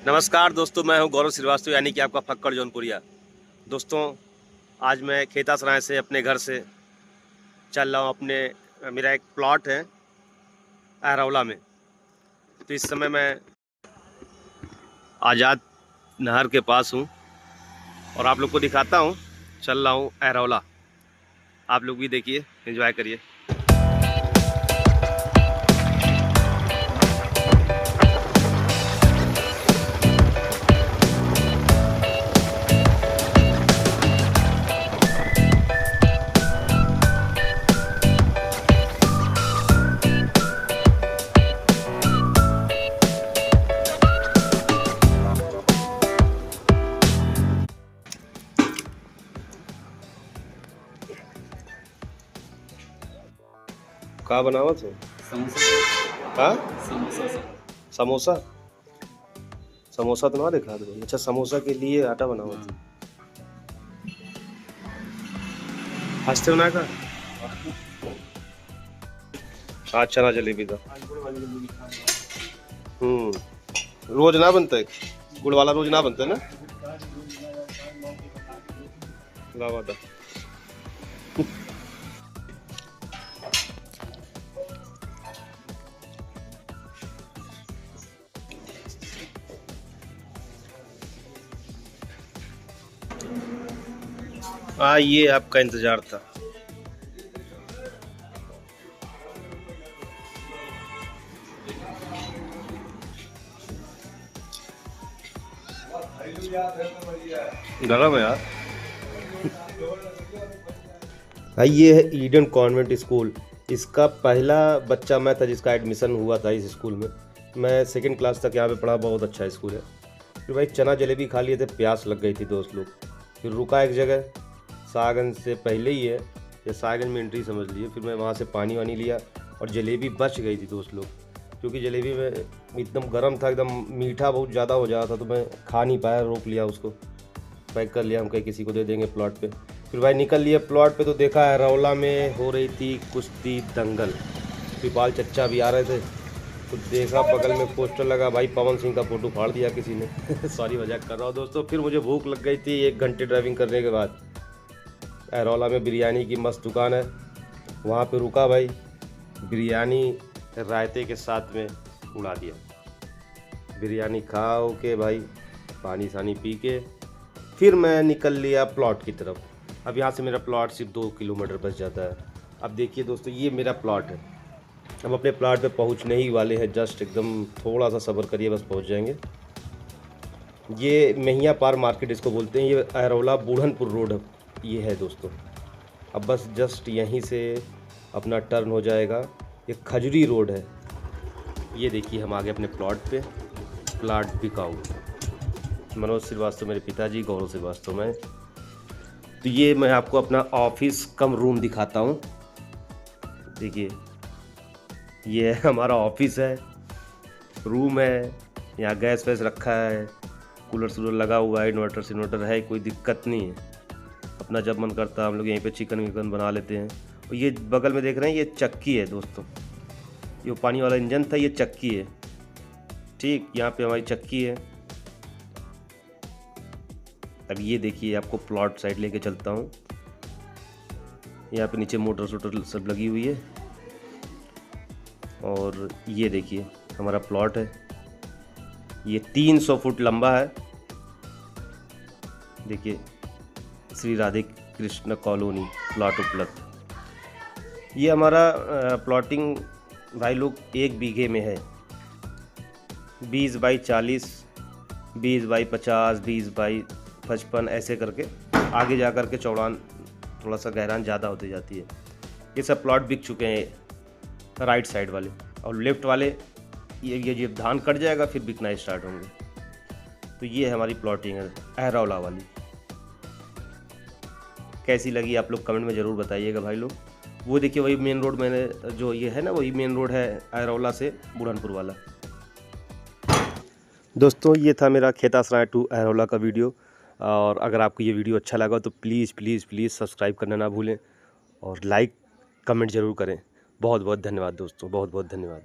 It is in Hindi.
नमस्कार दोस्तों, मैं हूं गौरव श्रीवास्तव यानी कि आपका फक्कड़ जौनपुरिया। दोस्तों, आज मैं खेतासराय से अपने घर से चल रहा हूं मेरा एक प्लॉट है अहरौला में। तो इस समय मैं आज़ाद नहर के पास हूं और आप लोग को दिखाता हूं। चल रहा हूं अहरौला, आप लोग भी देखिए, एंजॉय करिए। का बनावत हो? हाँ, समोसा। समोसा तो ना दिखा दो। अच्छा, समोसा के लिए आटा बनावत है। हंसते हो ना का? आज चना जलेबी था। रोज ना बनता है, गुड़ वाला रोज ना बनता है ना। लावा था। ये आपका इंतजार था। गरम है यार। भाई, ये है ईडन कॉन्वेंट स्कूल। इसका पहला बच्चा मैं था जिसका एडमिशन हुआ था इस स्कूल में। मैं सेकंड क्लास तक यहाँ पे पढ़ा। बहुत अच्छा स्कूल है। फिर भाई चना जलेबी खा लिए थे, प्यास लग गई थी दोस्त लोग। फिर रुका एक जगह, सागंज से पहले ही है, या सागंज में एंट्री समझ लिए। फिर मैं वहाँ से पानी वानी लिया और जलेबी बच गई थी दोस्त लोग, क्योंकि जलेबी में एकदम गर्म था, एकदम मीठा बहुत ज़्यादा हो जाता था, तो मैं खा नहीं पाया, रोक लिया उसको, पैक कर लिया। हम कहीं किसी को दे देंगे प्लॉट पे। फिर भाई निकल लिए प्लॉट पे, तो देखा अहरौला में हो रही थी कुश्ती दंगल। कृपाल चच्चा भी आ रहे थे, तो देखा बगल में पोस्टर लगा, भाई पवन सिंह का फ़ोटो फाड़ दिया किसी ने। सॉरी, मजाक कर रहा हूँ दोस्तों। फिर मुझे भूख लग गई थी 1 घंटे ड्राइविंग करने के बाद। अहरौला में बिरयानी की मस्त दुकान है, वहाँ पे रुका भाई, बिरयानी रायते के साथ में उड़ा दिया। बिरयानी खाओ के भाई, पानी सानी पी के फिर मैं निकल लिया प्लॉट की तरफ। अब यहाँ से मेरा प्लॉट सिर्फ 2 किलोमीटर बच जाता है। अब देखिए दोस्तों, ये मेरा प्लॉट है। हम अपने प्लॉट पे पहुँचने ही वाले हैं, जस्ट एकदम थोड़ा सा सब्र करिए, बस पहुँच जाएंगे। ये महिया पार मार्केट इसको बोलते हैं। ये अहरौला बूढ़नपुर रोड ये है दोस्तों। अब बस जस्ट यहीं से अपना टर्न हो जाएगा। ये खजूरी रोड है। ये देखिए, हम आ गए अपने प्लॉट पे। प्लॉट बिकाऊ। मनोज श्रीवास्तव मेरे पिताजी, गौरव श्रीवास्तव मैं। तो ये मैं आपको अपना ऑफिस कम रूम दिखाता हूँ। देखिए, ये हमारा ऑफिस है, रूम है। यहाँ गैस वैस रखा है, कूलर शूलर लगा हुआ है, इन्वर्टर है, कोई दिक्कत नहीं है। अपना जब मन करता है हम लोग यहीं पे चिकन विकन बना लेते हैं। और ये बगल में देख रहे हैं, ये चक्की है दोस्तों। ये पानी वाला इंजन था, ये चक्की है। ठीक, यहाँ पे हमारी चक्की है। अब ये देखिए, आपको प्लॉट साइड लेके चलता हूँ। यहाँ पे नीचे मोटर सोटर सब लगी हुई है। और ये देखिए, हमारा प्लॉट है। ये 300 फुट लंबा है। देखिए, श्री राधे कृष्ण कॉलोनी प्लॉट उपलब्ध। ये हमारा प्लॉटिंग भाई लोग 1 बीघे में है। 20 बाई 40, 20 बाई 50, 20 बाई 55, ऐसे करके आगे जा कर के चौड़ान थोड़ा सा गहरान ज़्यादा होती जाती है। ये सब प्लॉट बिक चुके हैं राइट साइड वाले, और लेफ़्ट वाले ये जब धान कट जाएगा फिर बिकना स्टार्ट होंगे। तो ये हमारी प्लॉटिंग है अहरौला वाली। कैसी लगी आप लोग कमेंट में ज़रूर बताइएगा भाई लोग। वो देखिए, वही मेन रोड मैंने जो ये है ना, वही मेन रोड है अहरौला से बूढ़नपुर वाला। दोस्तों, ये था मेरा खेतासराय टू अहरौला का वीडियो। और अगर आपको ये वीडियो अच्छा लगा तो प्लीज़ प्लीज़ प्लीज़ सब्सक्राइब करना ना भूलें, और लाइक कमेंट ज़रूर करें। बहुत बहुत धन्यवाद दोस्तों, बहुत बहुत धन्यवाद।